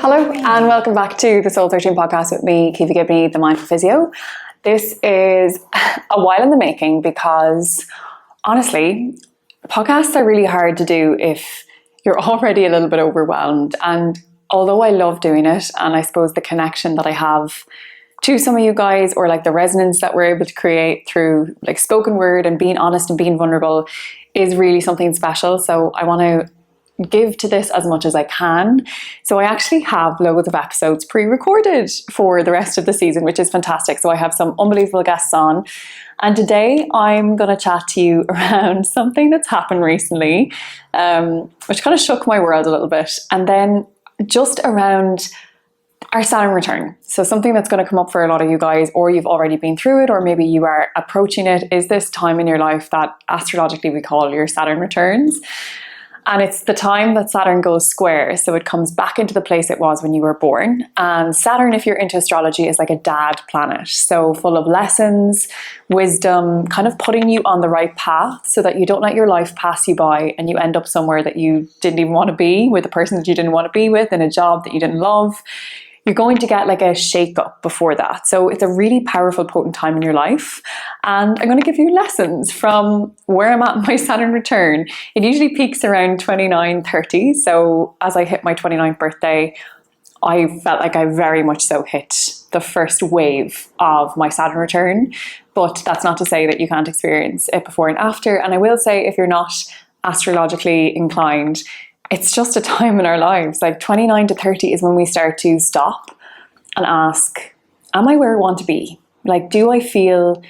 Hello and welcome back to the Soul 13 podcast with me, Caoimhe, the Mindful Physio. This is a while in the making because honestly, podcasts are really hard to do if you're already a little bit overwhelmed. And although I love doing it, and I suppose the connection that I have to some of you guys, or like the resonance that we're able to create through like spoken word and being honest and being vulnerable, is really something special. So I want to give to this as much as I can. So I actually have loads of episodes pre-recorded for the rest of the season, which is fantastic. So I have some unbelievable guests on. And today I'm going to chat to you around something that's happened recently, which kind of shook my world a little bit. And then just around our Saturn return. So something that's going to come up for a lot of you guys, or you've already been through it, or maybe you are approaching it, is this time in your life that astrologically we call your Saturn returns. And it's the time that Saturn goes square. So it comes back into the place it was when you were born. And Saturn, if you're into astrology, is like a dad planet. So full of lessons, wisdom, kind of putting you on the right path so that you don't let your life pass you by and you end up somewhere that you didn't even want to be, with a person that you didn't want to be with, in a job that you didn't love. You're going to get like a shake up before that. So it's a really powerful, potent time in your life. And I'm going to give you lessons from where I'm at in my Saturn return. It usually peaks around 29, 30. So as I hit my 29th birthday, I felt like I very much so hit the first wave of my Saturn return. But that's not to say that you can't experience it before and after. And I will say, if you're not astrologically inclined, it's just a time in our lives. Like 29 to 30 is when we start to stop and ask, am I where I want to be? Like, do I feel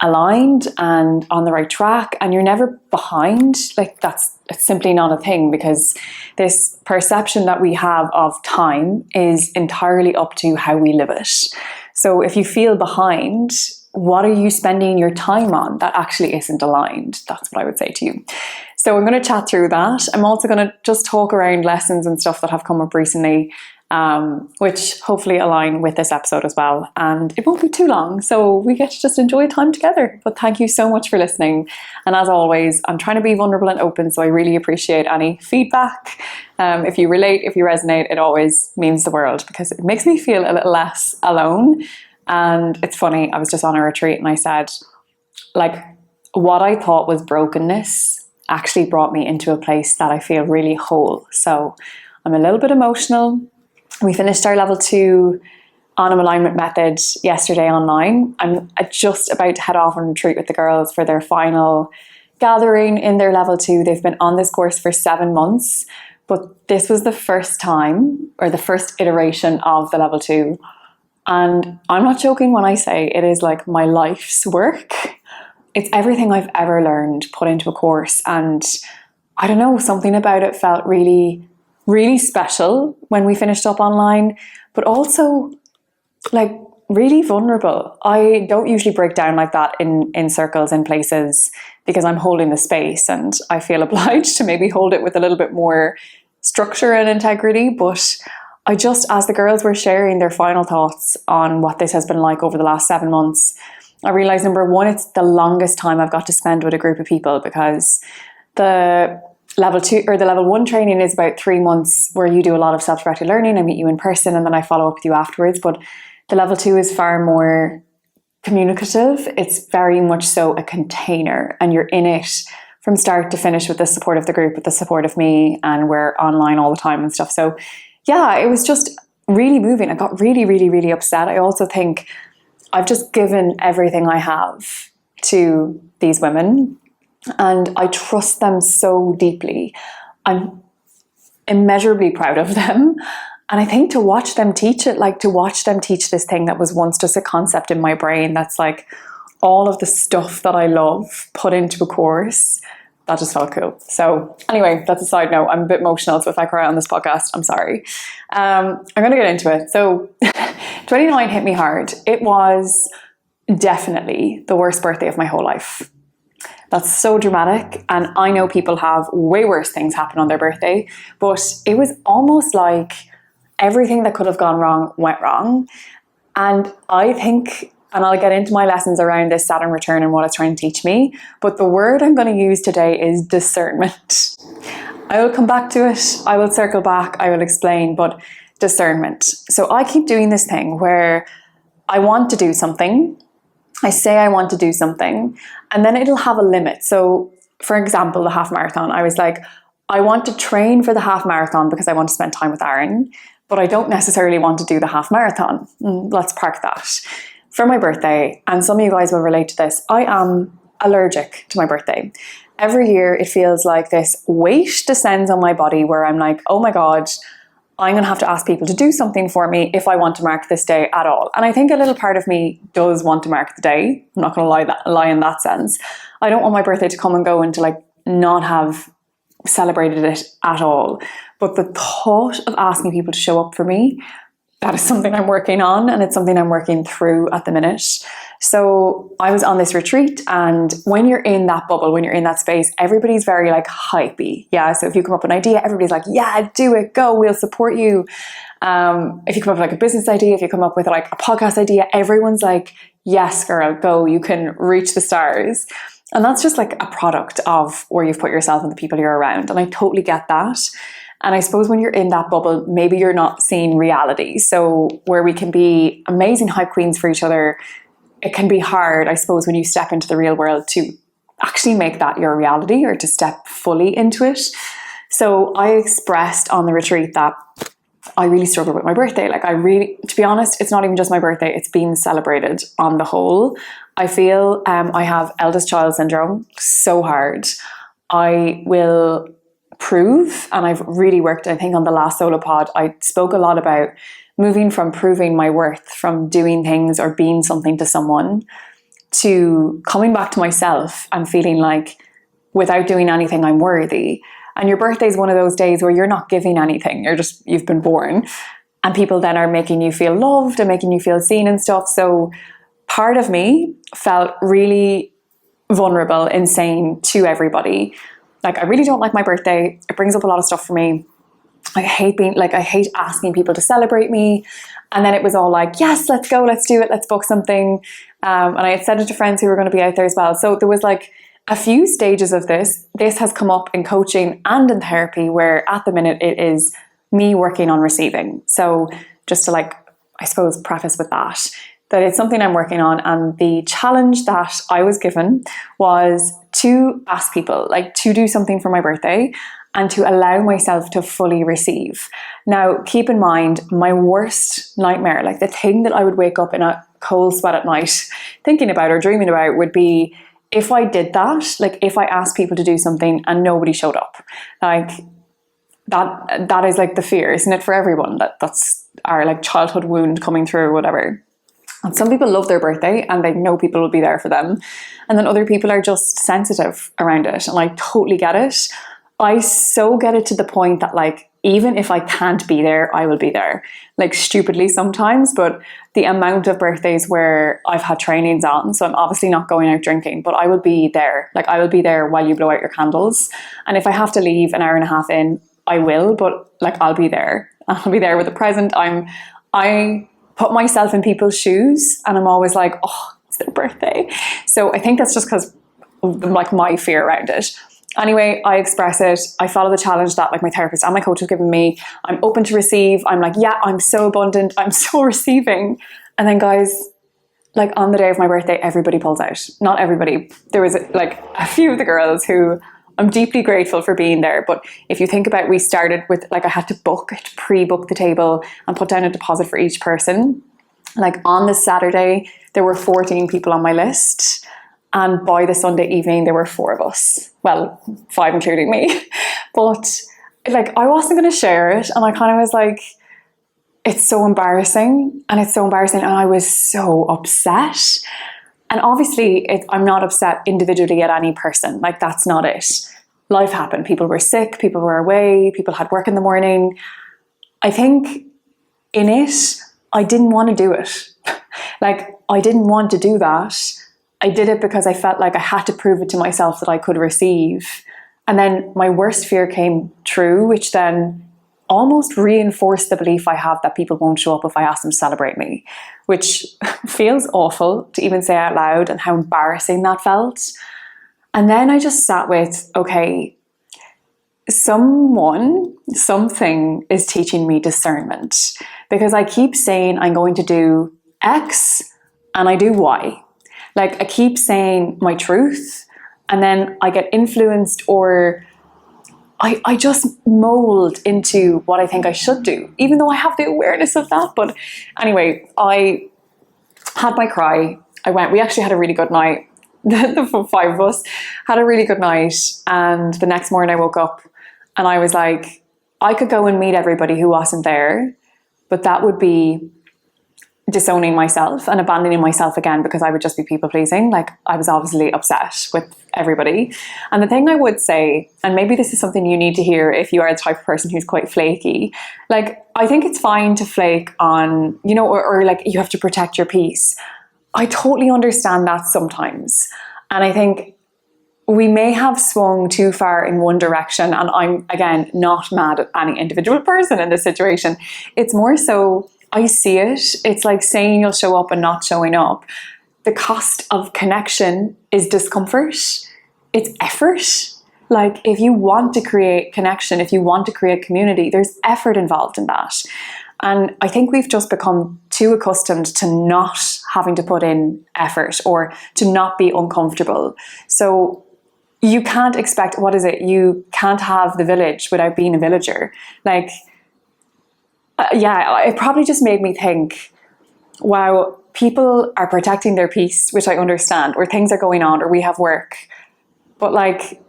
aligned and on the right track? And you're never behind. Like, it's simply not a thing, because this perception that we have of time is entirely up to how we live it. So if you feel behind, what are you spending your time on that actually isn't aligned? That's what I would say to you. So I'm going to chat through that. I'm also going to just talk around lessons and stuff that have come up recently, which hopefully align with this episode as well. And it won't be too long, so we get to just enjoy time together. But thank you so much for listening. And as always, I'm trying to be vulnerable and open, so I really appreciate any feedback. If you relate, if you resonate, it always means the world, because it makes me feel a little less alone. And it's funny, I was just on a retreat and I said, like, what I thought was brokenness actually brought me into a place that I feel really whole. So I'm a little bit emotional. We finished our level 2 Animal Alignment Method yesterday online. I'm just about to head off on retreat with the girls for their final gathering in their level 2. They've been on this course for 7 months, but this was the first time, or the first iteration of the level 2. And I'm not joking when I say it is like my life's work. It's everything I've ever learned put into a course. And I don't know, something about it felt really, really special when we finished up online, but also like really vulnerable. I don't usually break down like that in circles in places, because I'm holding the space and I feel obliged to maybe hold it with a little bit more structure and integrity. But I just, as the girls were sharing their final thoughts on what this has been like over the last 7 months, I realized, number one, it's the longest time I've got to spend with a group of people, because the level 2 or the level 1 training is about 3 months where you do a lot of self-directed learning. I meet you in person and then I follow up with you afterwards. But the level 2 is far more communicative. It's very much so a container, and you're in it from start to finish with the support of the group, with the support of me, and we're online all the time and stuff. So yeah, it was just really moving. I got really, really, really upset. I also think I've just given everything I have to these women, and I trust them so deeply. I'm immeasurably proud of them. And I think to watch them teach it, like to watch them teach this thing that was once just a concept in my brain, that's like all of the stuff that I love put into a course, that just felt cool. So anyway, that's a side note. I'm a bit emotional, so if I cry on this podcast, I'm sorry. I'm going to get into it. So 29 hit me hard. It was definitely the worst birthday of my whole life. That's so dramatic. And I know people have way worse things happen on their birthday, but it was almost like everything that could have gone wrong went wrong. And I think, and I'll get into my lessons around this Saturn return and what it's trying to teach me, but the word I'm going to use today is discernment. I will come back to it. I will circle back. I will explain. But discernment. So I keep doing this thing where I want to do something, I say I want to do something, and then it'll have a limit. So for example, the half marathon, I was like, I want to train for the half marathon because I want to spend time with Aaron, but I don't necessarily want to do the half marathon. Let's park that. For my birthday, and some of you guys will relate to this, I am allergic to my birthday. Every year it feels like this weight descends on my body where I'm like, oh my God, I'm going to have to ask people to do something for me if I want to mark this day at all. And I think a little part of me does want to mark the day. I'm not going to lie in that sense. I don't want my birthday to come and go and to like not have celebrated it at all. But the thought of asking people to show up for me, that is something I'm working on, and it's something I'm working through at the minute. So I was on this retreat, and when you're in that bubble, when you're in that space, everybody's very like hypey. Yeah. So if you come up with an idea, everybody's like, yeah, do it, go, we'll support you. If you come up with like a business idea, if you come up with like a podcast idea, everyone's like, yes, girl, go, you can reach the stars. And that's just like a product of where you've put yourself and the people you're around. And I totally get that. And I suppose when you're in that bubble, maybe you're not seeing reality. So where we can be amazing hype queens for each other, it can be hard, I suppose, when you step into the real world to actually make that your reality or to step fully into it. So I expressed on the retreat that I really struggle with my birthday. Like to be honest, it's not even just my birthday, it's been celebrated on the whole. I feel I have eldest child syndrome so hard. I will prove, and I've really worked, I think on the last solo pod, I spoke a lot about moving from proving my worth, from doing things or being something to someone, to coming back to myself and feeling like without doing anything, I'm worthy. And your birthday is one of those days where you're not giving anything, you've been born, and people then are making you feel loved and making you feel seen and stuff. So part of me felt really vulnerable in saying to everybody, like, I really don't like my birthday. It brings up a lot of stuff for me. I hate asking people to celebrate me. And then it was all like, yes, let's go, let's do it, let's book something. And I had said it to friends who were going to be out there as well. So there was like a few stages of this. This has come up in coaching and in therapy, where at the minute it is me working on receiving. So just to like, I suppose, preface with that it's something I'm working on. And the challenge that I was given was to ask people like to do something for my birthday and to allow myself to fully receive. Now, keep in mind, my worst nightmare, like the thing that I would wake up in a cold sweat at night thinking about or dreaming about, would be if I did that, like if I asked people to do something and nobody showed up. Like that is like the fear, isn't it, for everyone? That's our like childhood wound coming through or whatever. And some people love their birthday and they know people will be there for them. And then other people are just sensitive around it. And I totally get it. I so get it to the point that like, even if I can't be there, I will be there. Like stupidly sometimes, but the amount of birthdays where I've had trainings on, so I'm obviously not going out drinking, but I will be there. Like I will be there while you blow out your candles. And if I have to leave an hour and a half in, I will, but like I'll be there. I'll be there with a present. I put myself in people's shoes and I'm always like, oh, it's their birthday. So I think that's just because of like my fear around it. Anyway, I express it. I follow the challenge that like my therapist and my coach have given me. I'm open to receive. I'm like, yeah, I'm so abundant. I'm so receiving. And then guys, like on the day of my birthday, everybody pulls out. Not everybody. There was like a few of the girls who I'm deeply grateful for being there. But if you think about, we started with like, I had to pre-book the table and put down a deposit for each person. Like on the Saturday, there were 14 people on my list. And by the Sunday evening, there were 4 of us. Well, 5 including me. But like, I wasn't going to share it. And I kind of was like, it's so embarrassing. And it's so embarrassing. And I was so upset. And obviously, I'm not upset individually at any person. Like, that's not it. Life happened. People were sick. People were away. People had work in the morning. I think in it, I didn't want to do it. Like, I didn't want to do that. I did it because I felt like I had to prove it to myself that I could receive. And then my worst fear came true, which then almost reinforced the belief I have that people won't show up if I ask them to celebrate me, which feels awful to even say out loud, and how embarrassing that felt. And then I just sat with, okay, something is teaching me discernment, because I keep saying I'm going to do X and I do Y. Like, I keep saying my truth and then I get influenced, or I just mold into what I think I should do, even though I have the awareness of that. But anyway, I had my cry. We actually had a really good night. The five of us had a really good night. And the next morning I woke up and I was like, I could go and meet everybody who wasn't there, but that would be disowning myself and abandoning myself again, because I would just be people pleasing. Like, I was obviously upset with everybody. And the thing I would say, and maybe this is something you need to hear if you are the type of person who's quite flaky, like, I think it's fine to flake on, or like, you have to protect your peace. I totally understand that sometimes. And I think we may have swung too far in one direction. And I'm, again, not mad at any individual person in this situation. It's more so, I see it. It's like saying you'll show up and not showing up. The cost of connection is discomfort. It's effort. Like, if you want to create connection, if you want to create community, there's effort involved in that. And I think we've just become too accustomed to not having to put in effort, or to not be uncomfortable. So you can't expect, you can't have the village without being a villager. Like, it probably just made me think, wow, people are protecting their peace, which I understand, or things are going on, or we have work. But like,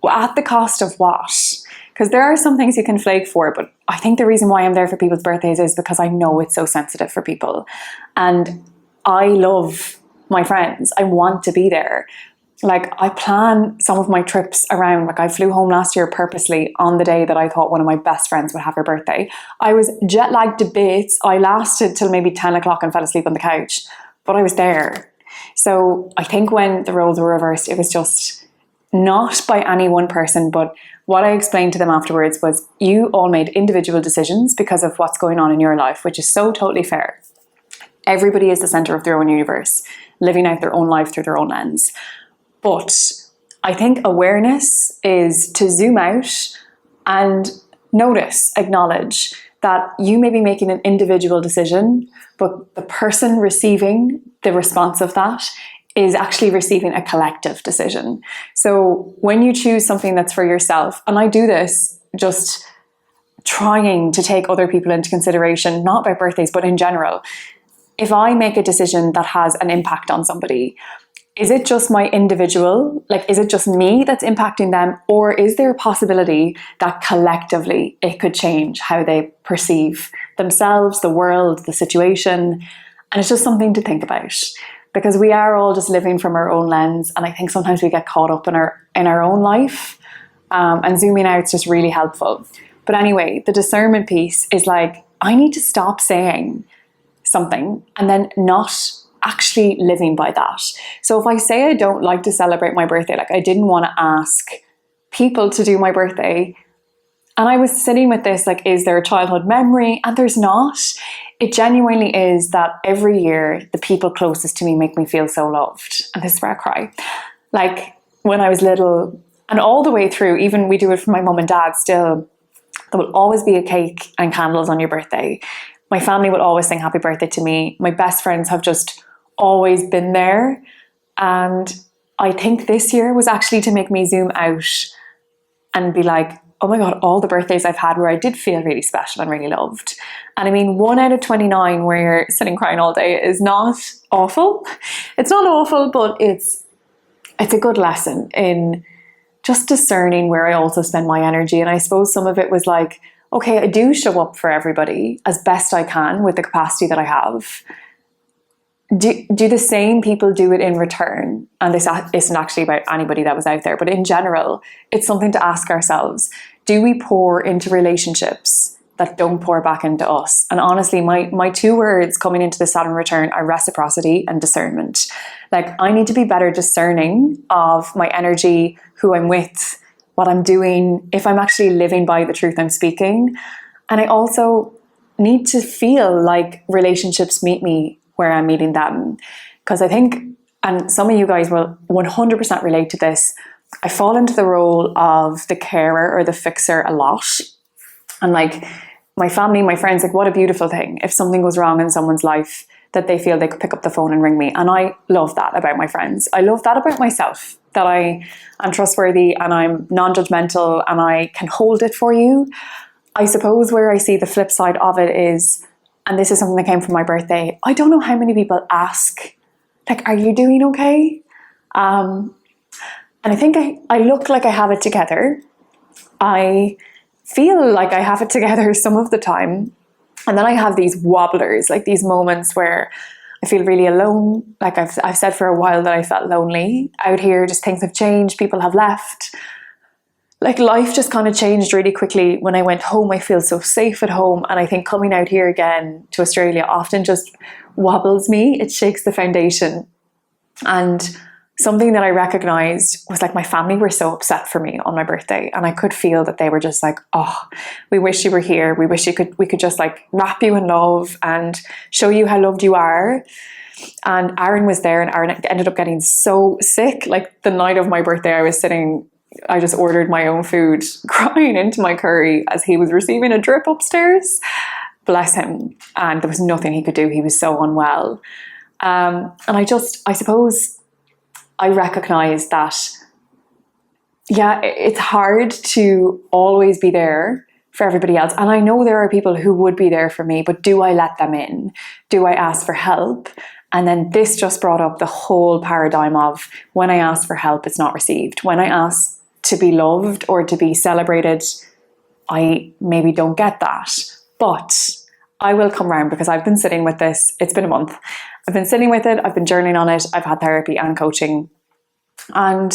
at the cost of what? Because there are some things you can flake for, but I think the reason why I'm there for people's birthdays is because I know it's so sensitive for people. And I love my friends. I want to be there. Like, I plan some of my trips around, like, I flew home last year purposely on the day that I thought one of my best friends would have her birthday. I was jet lagged to bits. I lasted till maybe 10 o'clock and fell asleep on the couch, but I was there. So I think when the roles were reversed, it was just not by any one person, but what I explained to them afterwards was, you all made individual decisions because of what's going on in your life, which is so totally fair. Everybody is the center of their own universe, living out their own life through their own lens. But I think awareness is to zoom out and notice, acknowledge that you may be making an individual decision, but the person receiving the response of that is actually receiving a collective decision. So when you choose something that's for yourself, and I do this just trying to take other people into consideration, not by birthdays, but in general, if I make a decision that has an impact on somebody, is it just my individual? Like, is it just me that's impacting them? Or is there a possibility that collectively it could change how they perceive themselves, the world, the situation? And it's just something to think about, because we are all just living from our own lens. And I think sometimes we get caught up in our own life, and zooming out is just really helpful. But anyway, the discernment piece is like, I need to stop saying something and then not actually living by that. So if I say I don't like to celebrate my birthday, like, I didn't want to ask people to do my birthday, and I was sitting with this, like, is there a childhood memory? And there's not. It genuinely is that every year the people closest to me make me feel so loved. And this is where I cry. Like, when I was little, and all the way through, even we do it for my mum and dad still, there will always be a cake and candles on your birthday. My family will always sing happy birthday to me. My best friends have just always been there. And I think this year was actually to make me zoom out and be like, oh my God, all the birthdays I've had where I did feel really special and really loved. And I mean, 1 out of 29 where you're sitting crying all day is not awful. It's not awful, but it's a good lesson in just discerning where I also spend my energy. And I suppose some of it was like, okay, I do show up for everybody as best I can with the capacity that I have. Do the same people do it in return? And this isn't actually about anybody that was out there, but in general, it's something to ask ourselves. Do we pour into relationships that don't pour back into us? And honestly, my 2 words coming into the Saturn return are reciprocity and discernment. Like, I need to be better discerning of my energy, who I'm with, what I'm doing, if I'm actually living by the truth I'm speaking. And I also need to feel like relationships meet me where I'm meeting them. Because I think, and some of you guys will 100% relate to this, I fall into the role of the carer or the fixer a lot. And like my family, my friends, like what a beautiful thing. If something goes wrong in someone's life, that they feel they could pick up the phone and ring me. And I love that about my friends. I love that about myself, that I am trustworthy and I'm non-judgmental and I can hold it for you. I suppose where I see the flip side of it is, and this is something that came from my birthday, I don't know how many people ask, like, are you doing okay? And I think I look like I have it together. I feel like I have it together some of the time. And then I have these wobblers, like these moments where I feel really alone. Like I've said for a while that I felt lonely out here, just things have changed, people have left. Like life just kind of changed really quickly. When I went home, I feel so safe at home. And I think coming out here again to Australia often just wobbles me. It shakes the foundation. And something that I recognized was like my family were so upset for me on my birthday, and I could feel that they were just like, oh, we wish you were here. We wish we could just like wrap you in love and show you how loved you are. And Aaron was there, and Aaron ended up getting so sick. Like the night of my birthday, I just ordered my own food, crying into my curry as he was receiving a drip upstairs. Bless him. And there was nothing he could do. He was so unwell. And I suppose I recognize that, yeah, it's hard to always be there for everybody else. And I know there are people who would be there for me, but do I let them in? Do I ask for help? And then this just brought up the whole paradigm of when I ask for help, it's not received. When I ask to be loved or to be celebrated, I maybe don't get that. But I will come around because I've been sitting with this. It's been a month. I've been sitting with it. I've been journaling on it. I've had therapy and coaching. And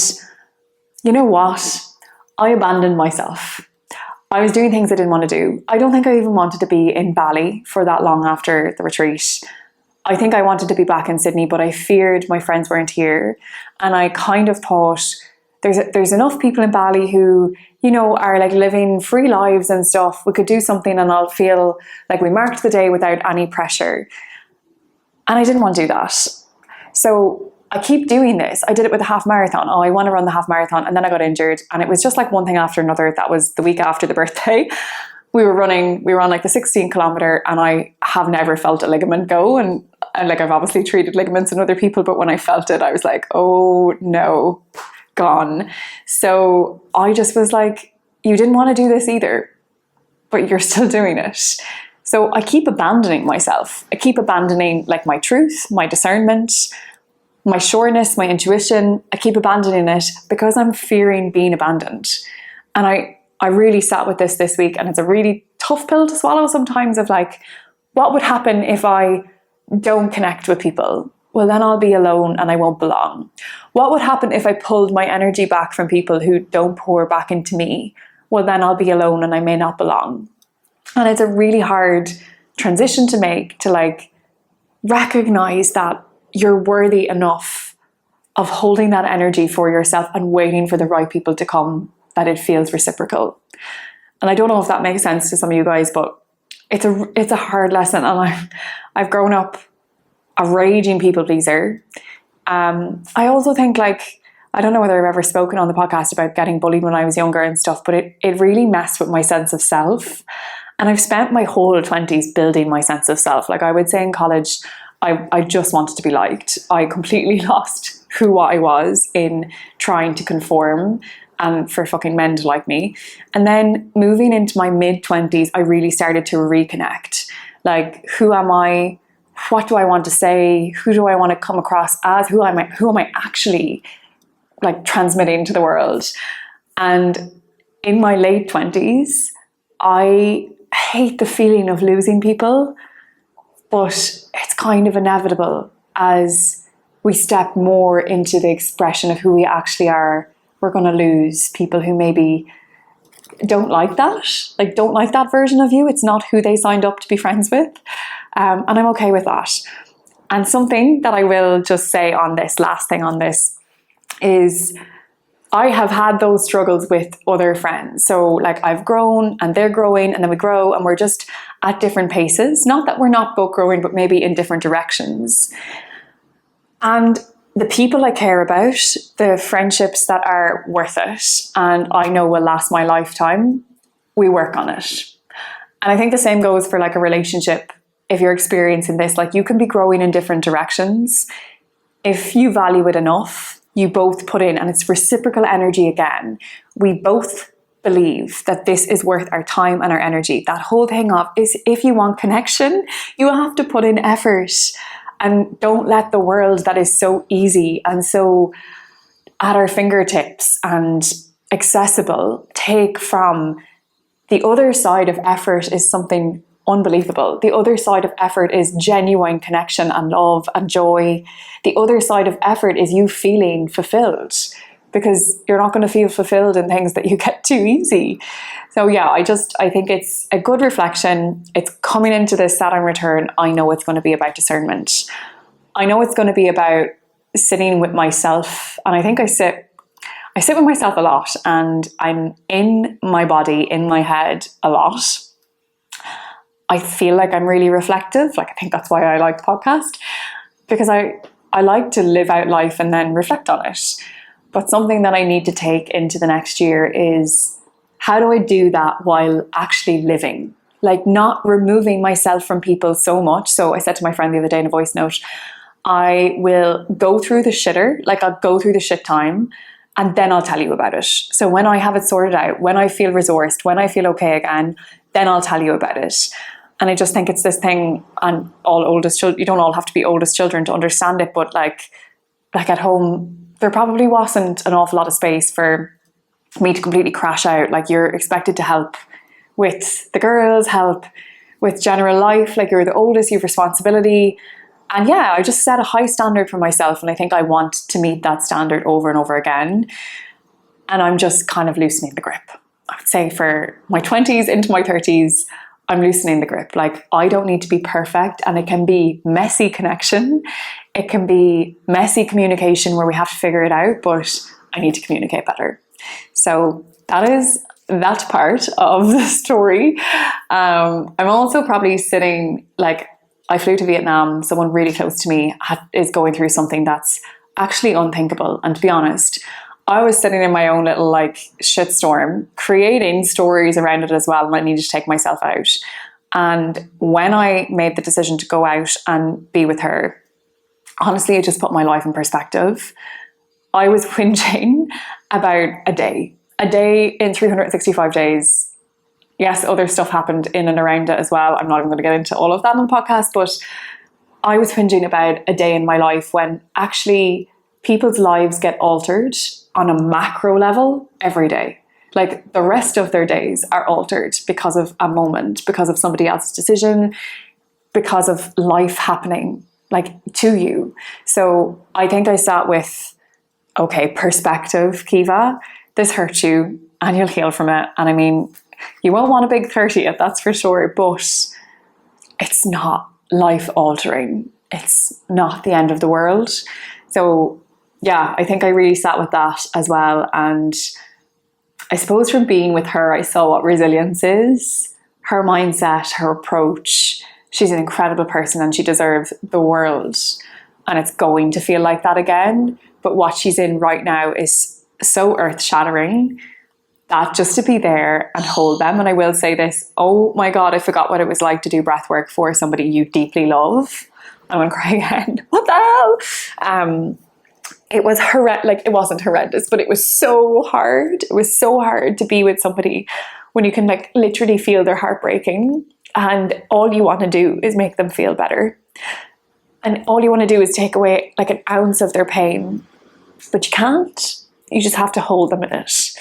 you know what? I abandoned myself. I was doing things I didn't want to do. I don't think I even wanted to be in Bali for that long after the retreat. I think I wanted to be back in Sydney, but I feared my friends weren't here. And I kind of thought there's enough people in Bali who, you know, are like living free lives and stuff. We could do something and I'll feel like we marked the day without any pressure. And I didn't want to do that. So I keep doing this. I did it with a half marathon. Oh, I want to run the half marathon. And then I got injured. And it was just like one thing after another. That was the week after the birthday. We were on like the 16 kilometer, and I have never felt a ligament go. And like I've obviously treated ligaments in other people, but when I felt it, I was like, oh no, gone. So I just was like, you didn't want to do this either, but you're still doing it. So I keep abandoning myself. I keep abandoning like my truth, my discernment, my sureness, my intuition. I keep abandoning it because I'm fearing being abandoned. And I really sat with this week, and it's a really tough pill to swallow sometimes, of like, what would happen if I don't connect with people? Well, then I'll be alone and I won't belong. What would happen if I pulled my energy back from people who don't pour back into me? Well, then I'll be alone and I may not belong. And it's a really hard transition to make, to like recognize that you're worthy enough of holding that energy for yourself and waiting for the right people to come, that it feels reciprocal. And I don't know if that makes sense to some of you guys, but it's a hard lesson. And I've grown up a raging people pleaser. I also think, like, I don't know whether I've ever spoken on the podcast about getting bullied when I was younger and stuff, but it really messed with my sense of self. And I've spent my whole 20s building my sense of self. Like I would say in college, I just wanted to be liked. I completely lost who I was in trying to conform and for fucking men to like me. And then moving into my mid-20s, I really started to reconnect. Like, who am I? What do I want to say? Who do I want to come across as? Who am I actually like transmitting to the world? And in my late 20s, I hate the feeling of losing people, but it's kind of inevitable as we step more into the expression of who we actually are. We're going to lose people who maybe don't like that version of you. It's not who they signed up to be friends with. And I'm okay with that. And something that I will just say on this, last thing on this, is I have had those struggles with other friends. So like I've grown and they're growing, and then we grow and we're just at different paces. Not that we're not both growing, but maybe in different directions. And the people I care about, the friendships that are worth it and I know will last my lifetime, we work on it. And I think the same goes for like a relationship. If you're experiencing this, like you can be growing in different directions. If you value it enough, you both put in, and it's reciprocal energy again. We both believe that this is worth our time and our energy. That whole thing of is if you want connection, you have to put in effort. And don't let the world that is so easy and so at our fingertips and accessible take from the other side of effort is something unbelievable. The other side of effort is genuine connection and love and joy. The other side of effort is you feeling fulfilled, because you're not going to feel fulfilled in things that you get too easy. So yeah, I think it's a good reflection. It's coming into this Saturn return. I know it's going to be about discernment. I know it's going to be about sitting with myself. And I think I sit with myself a lot, and I'm in my body, in my head a lot. I feel like I'm really reflective. Like, I think that's why I like the podcast, because I like to live out life and then reflect on it. But something that I need to take into the next year is, how do I do that while actually living? Like, not removing myself from people so much. So I said to my friend the other day in a voice note, I will go through the shitter, like I'll go through the shit time, and then I'll tell you about it. So when I have it sorted out, when I feel resourced, when I feel okay again, then I'll tell you about it. And I just think it's this thing, and all oldest children, you don't all have to be oldest children to understand it, but like at home, there probably wasn't an awful lot of space for me to completely crash out. Like, you're expected to help with the girls, help with general life. Like, you're the oldest, you have responsibility. And yeah, I just set a high standard for myself, and I think I want to meet that standard over and over again. And I'm just kind of loosening the grip. I would say for my 20s into my 30s, I'm loosening the grip. Like, I don't need to be perfect, and it can be messy connection. It can be messy communication where we have to figure it out, but I need to communicate better. So that is that part of the story. I'm also probably sitting, like, I flew to Vietnam. Someone really close to me is going through something that's actually unthinkable. And to be honest, I was sitting in my own little like shitstorm, creating stories around it as well, and I needed to take myself out. And when I made the decision to go out and be with her, honestly, it just put my life in perspective. I was whinging about a day in 365 days. Yes, other stuff happened in and around it as well. I'm not even going to get into all of that on the podcast, but I was whinging about a day in my life when actually people's lives get altered on a macro level every day. Like, the rest of their days are altered because of a moment, because of somebody else's decision, because of life happening, like, to you. So I think I sat with, okay, perspective, Kiva, this hurt you and you'll heal from it. And I mean, you won't want a big 30th, that's for sure, but it's not life altering. It's not the end of the world. So yeah, I think I really sat with that as well. And I suppose from being with her, I saw what resilience is, her mindset, her approach. She's an incredible person and she deserves the world. And it's going to feel like that again. But what she's in right now is so earth-shattering that just to be there and hold them. And I will say this, oh my God, I forgot what it was like to do breath work for somebody you deeply love. I'm going to cry again. What the hell? It was horrendous. Like, it wasn't horrendous, but it was so hard. It was so hard to be with somebody when you can like literally feel their heart breaking and all you want to do is make them feel better. And all you want to do is take away like an ounce of their pain, but you can't. You just have to hold them in it.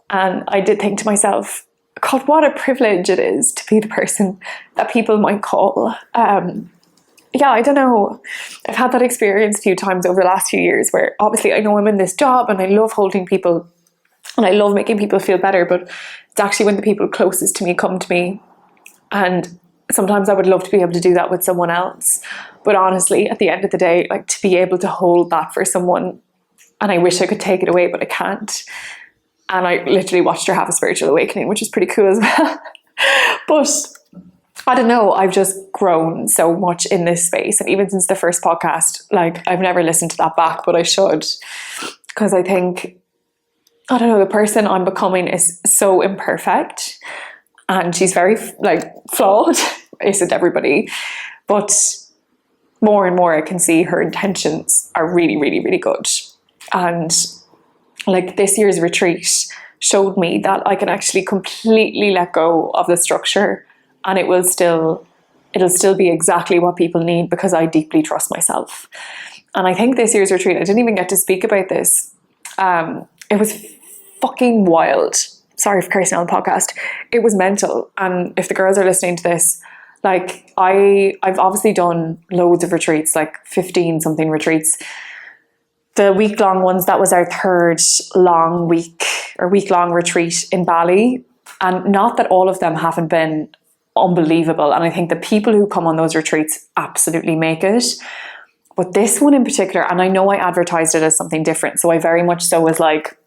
And I did think to myself, God, what a privilege it is to be the person that people might call. Yeah, I don't know. I've had that experience a few times over the last few years where obviously I know I'm in this job and I love holding people and I love making people feel better, but it's actually when the people closest to me come to me. And sometimes I would love to be able to do that with someone else. But honestly, at the end of the day, like, to be able to hold that for someone, and I wish I could take it away, but I can't. And I literally watched her have a spiritual awakening, which is pretty cool as well. But I don't know, I've just grown so much in this space. And even since the first podcast, like I've never listened to that back, but I should. Because I think, I don't know, the person I'm becoming is so imperfect. And she's very like flawed, isn't everybody? But more and more I can see her intentions are really, really, really good. And like this year's retreat showed me that I can actually completely let go of the structure, and it'll still be exactly what people need, because I deeply trust myself. And I think this year's retreat, I didn't even get to speak about this. It was fucking wild. Sorry for cursing on the podcast. It was mental. And if the girls are listening to this, like I've obviously done loads of retreats, like 15 something retreats. The week-long ones, that was our third week-long retreat in Bali. And not that all of them haven't been unbelievable. And I think the people who come on those retreats absolutely make it. But this one in particular, and I know I advertised it as something different, so I very much so was like,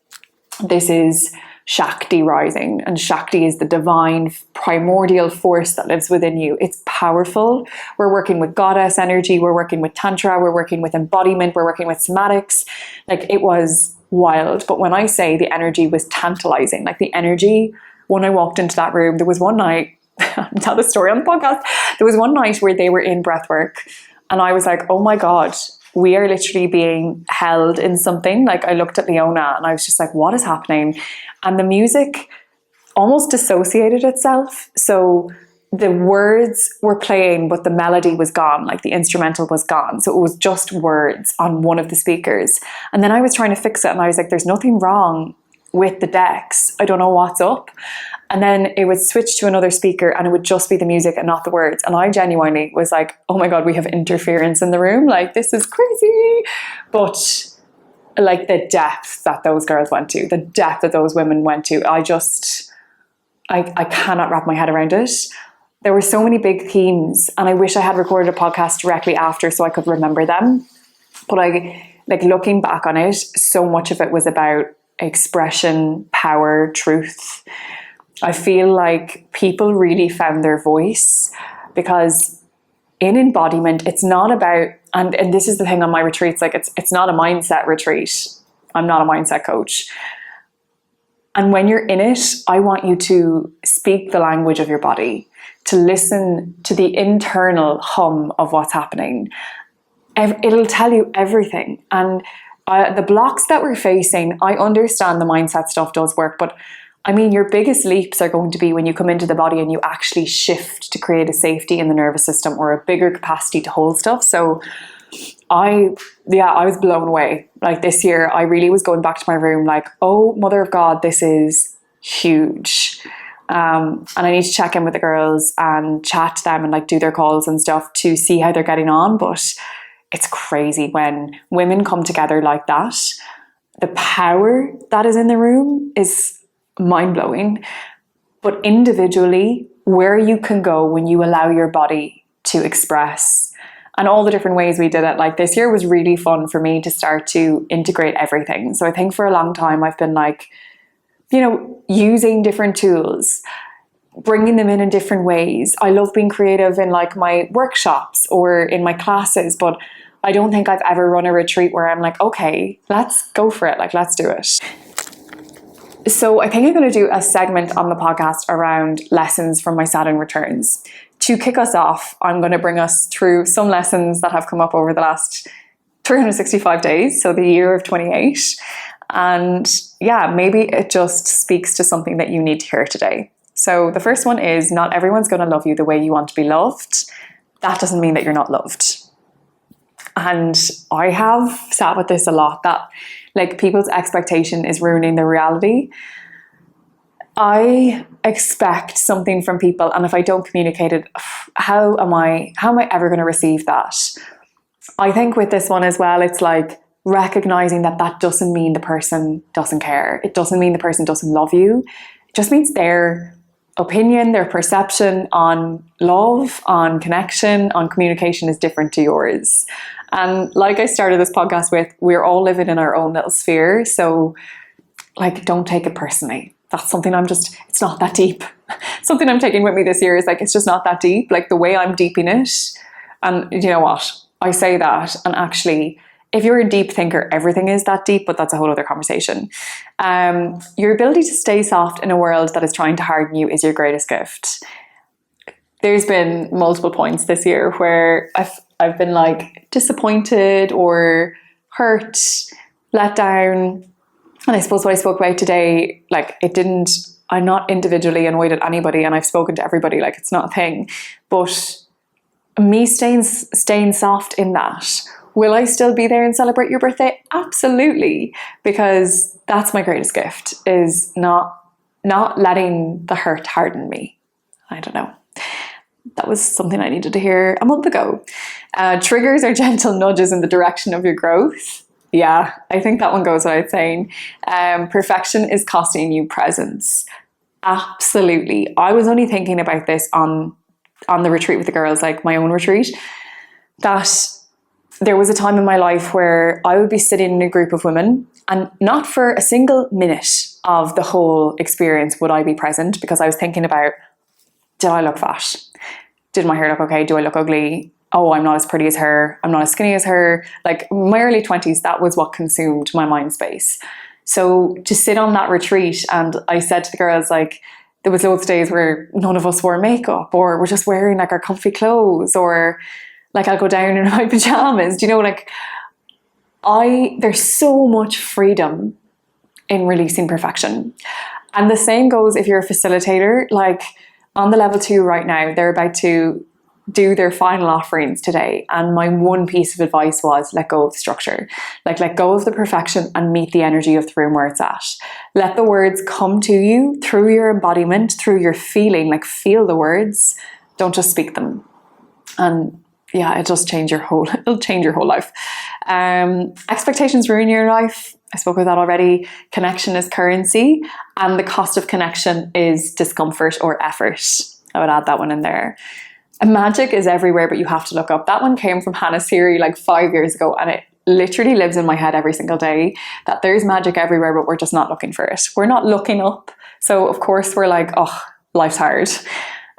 this is Shakti rising, and Shakti is the divine primordial force that lives within you. It's powerful. We're working with goddess energy, we're working with tantra, we're working with embodiment, we're working with somatics. Like, it was wild. But when I say the energy was tantalizing, like the energy, when I walked into that room, there was one night, I'll tell the story on the podcast, there was one night where they were in breathwork, and I was like, oh my God, we are literally being held in something. Like, I looked at Leona and I was just like, what is happening? And the music almost dissociated itself. So the words were playing, but the melody was gone, like the instrumental was gone. So it was just words on one of the speakers. And then I was trying to fix it, and I was like, there's nothing wrong with the decks. I don't know what's up. And then it would switch to another speaker and it would just be the music and not the words. And I genuinely was like, oh my God, we have interference in the room. Like, this is crazy. But like the depth that those girls went to, the depth that those women went to, I cannot wrap my head around it. There were so many big themes, and I wish I had recorded a podcast directly after so I could remember them. But like looking back on it, so much of it was about expression, power, truth. I feel like people really found their voice, because in embodiment, it's not about, and this is the thing on my retreats, like it's not a mindset retreat. I'm not a mindset coach. And when you're in it, I want you to speak the language of your body, to listen to the internal hum of what's happening. It'll tell you everything. And the blocks that we're facing, I understand the mindset stuff does work, but I mean, your biggest leaps are going to be when you come into the body and you actually shift to create a safety in the nervous system or a bigger capacity to hold stuff. So I was blown away. Like, this year, I really was going back to my room like, oh, mother of God, this is huge. And I need to check in with the girls and chat to them and like do their calls and stuff to see how they're getting on. But it's crazy when women come together like that. The power that is in the room is mind-blowing. But individually, where you can go when you allow your body to express, and all the different ways we did it, like this year was really fun for me to start to integrate everything. So I think for a long time I've been like, you know, using different tools, bringing them in different ways. I love being creative in like my workshops or in my classes, but I don't think I've ever run a retreat where I'm like, okay, let's go for it. Like, let's do it. So I think I'm going to do a segment on the podcast around lessons from my Saturn returns. To kick us off, I'm going to bring us through some lessons that have come up over the last 365 days, so the year of 28. And yeah, maybe it just speaks to something that you need to hear today. So the first one is, not everyone's going to love you the way you want to be loved. That doesn't mean that you're not loved. And I have sat with this a lot, that like people's expectation is ruining their reality. I expect something from people, and if I don't communicate it, how am I ever going to receive that? I think with this one as well, it's like recognizing that that doesn't mean the person doesn't care. It doesn't mean the person doesn't love you. It just means their opinion, their perception on love, on connection, on communication is different to yours. And like I started this podcast with, we're all living in our own little sphere. So like, don't take it personally. That's something it's not that deep. something I'm taking with me this year is like, it's just not that deep. Like the way I'm deeping it. And you know what? I say that, and actually, if you're a deep thinker, everything is that deep, but that's a whole other conversation. Your ability to stay soft in a world that is trying to harden you is your greatest gift. There's been multiple points this year where I've been like disappointed or hurt, let down. And I suppose what I spoke about today, like I'm not individually annoyed at anybody, and I've spoken to everybody, like it's not a thing. But me staying soft in that, will I still be there and celebrate your birthday? Absolutely, because that's my greatest gift, is not letting the hurt harden me. I don't know. That was something I needed to hear a month ago. Triggers are gentle nudges in the direction of your growth. Yeah, I think that one goes without saying. Perfection is costing you presence. Absolutely. I was only thinking about this on the retreat with the girls, like my own retreat, that there was a time in my life where I would be sitting in a group of women, and not for a single minute of the whole experience would I be present, because I was thinking about, did I look fat? Did my hair look okay? Do I look ugly? Oh, I'm not as pretty as her. I'm not as skinny as her. Like my early 20s, that was what consumed my mind space. So to sit on that retreat, and I said to the girls, like, there was loads of days where none of us wore makeup, or we're just wearing like our comfy clothes, or like I'll go down in my pajamas. Do you know, like there's so much freedom in releasing perfection. And the same goes if you're a facilitator. Like on the level 2 right now, they're about to do their final offerings today, and my one piece of advice was let go of the structure. Like let go of the perfection and meet the energy of the room where it's at. Let the words come to you through your embodiment, through your feeling. Like feel the words, don't just speak them. And yeah, it'll change your whole life. Expectations ruin your life. I spoke about that already. Connection is currency, and the cost of connection is discomfort or effort. I would add that one in there. And magic is everywhere, but you have to look up. That one came from Hannah Siri like 5 years ago, and it literally lives in my head every single day, that there's magic everywhere, but we're just not looking for it. We're not looking up. So of course we're like, oh, life's hard.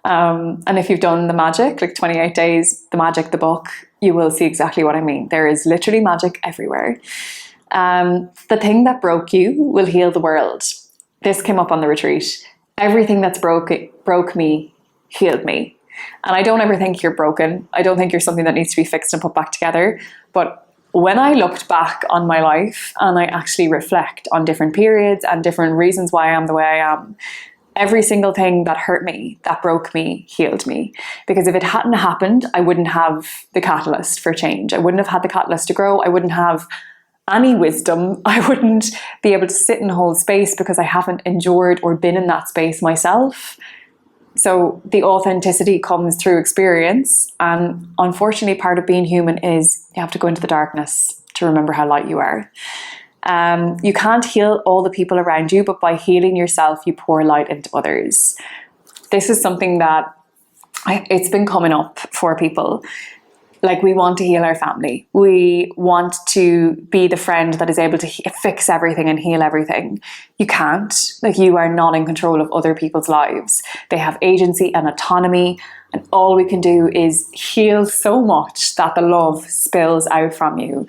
And if you've done the magic, like 28 days, the magic, the book, you will see exactly what I mean. There is literally magic everywhere. The thing that broke you will heal the world. This came up on the retreat. Everything that's broke me healed me. And I don't ever think you're broken. I don't think you're something that needs to be fixed and put back together. But when I looked back on my life and I actually reflect on different periods and different reasons why I am the way I am, every single thing that hurt me, that broke me, healed me. Because if it hadn't happened, I wouldn't have the catalyst for change. I wouldn't have had the catalyst to grow. I wouldn't have any wisdom. I wouldn't be able to sit and hold space because I haven't endured or been in that space myself. So the authenticity comes through experience. And unfortunately, part of being human is you have to go into the darkness to remember how light you are. You can't heal all the people around you, but by healing yourself, you pour light into others. This is something that it's been coming up for people. Like we want to heal our family. We want to be the friend that is able to fix everything and heal everything. You can't. Like you are not in control of other people's lives. They have agency and autonomy, and all we can do is heal so much that the love spills out from you.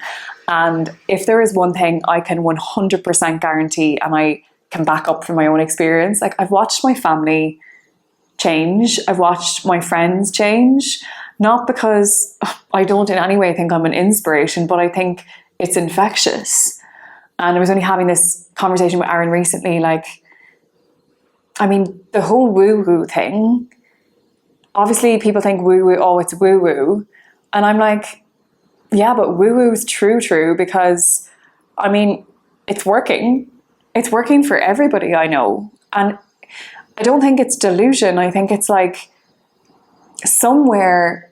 And if there is one thing I can 100% guarantee, and I can back up from my own experience, like I've watched my family change. I've watched my friends change. Not because I don't in any way think I'm an inspiration, but I think it's infectious. And I was only having this conversation with Aaron recently, like, I mean, the whole woo-woo thing, obviously people think woo-woo, oh, it's woo-woo. And I'm like, yeah, but woo-woo is true, because, I mean, it's working. It's working for everybody I know. And I don't think it's delusion. I think it's like somewhere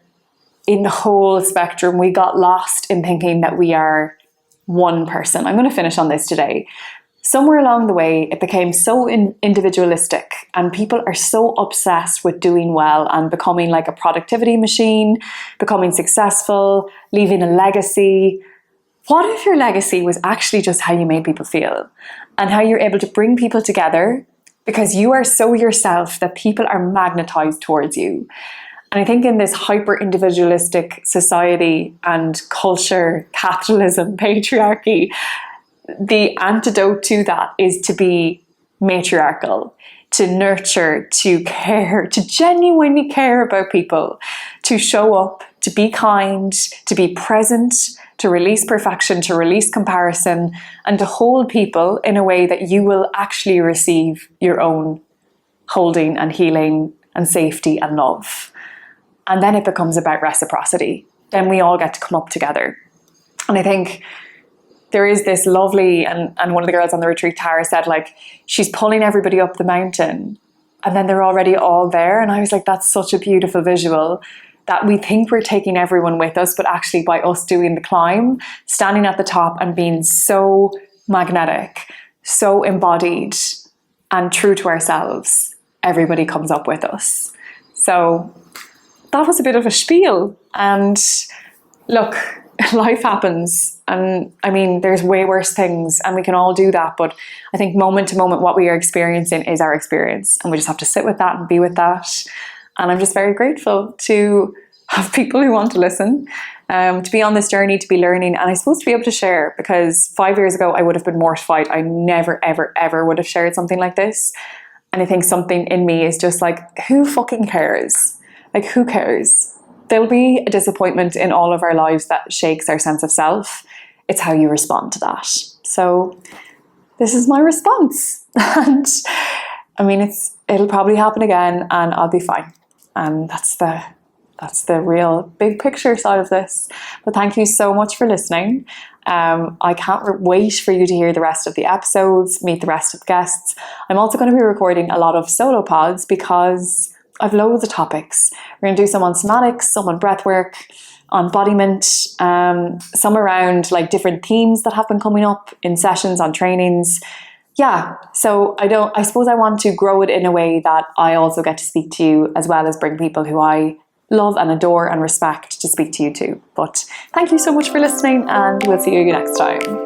in the whole spectrum, we got lost in thinking that we are one person. I'm going to finish on this today. Somewhere along the way, it became so individualistic, and people are so obsessed with doing well and becoming like a productivity machine, becoming successful, leaving a legacy. What if your legacy was actually just how you made people feel and how you're able to bring people together because you are so yourself that people are magnetized towards you. And I think in this hyper individualistic society and culture, capitalism, patriarchy, the antidote to that is to be matriarchal, to nurture, to care, to genuinely care about people, to show up, to be kind, to be present, to release perfection, to release comparison, and to hold people in a way that you will actually receive your own holding and healing and safety and love. And then it becomes about reciprocity. Then we all get to come up together. And I think there is this lovely, and one of the girls on the retreat, Tara, said like, she's pulling everybody up the mountain and then they're already all there. And I was like, that's such a beautiful visual, that we think we're taking everyone with us, but actually by us doing the climb, standing at the top and being so magnetic, so embodied and true to ourselves, everybody comes up with us. So that was a bit of a spiel. And look, life happens. And I mean, there's way worse things and we can all do that. But I think moment to moment, what we are experiencing is our experience. And we just have to sit with that and be with that. And I'm just very grateful to have people who want to listen, to be on this journey, to be learning. And I suppose to be able to share, because 5 years ago, I would have been mortified. I never, ever, ever would have shared something like this. And I think something in me is just like, who fucking cares? Like, who cares? There'll be a disappointment in all of our lives that shakes our sense of self. It's how you respond to that. So this is my response. And I mean, it'll probably happen again and I'll be fine. And that's the real big picture side of this. But thank you so much for listening. I can't wait for you to hear the rest of the episodes, meet the rest of the guests. I'm also going to be recording a lot of solo pods because I've loads of topics. We're going to do some on somatics, some on breathwork, on embodiment, some around like different themes that have been coming up in sessions, on trainings. Yeah, so I suppose I want to grow it in a way that I also get to speak to you, as well as bring people who I love and adore and respect to speak to you too. But thank you so much for listening, and we'll see you next time.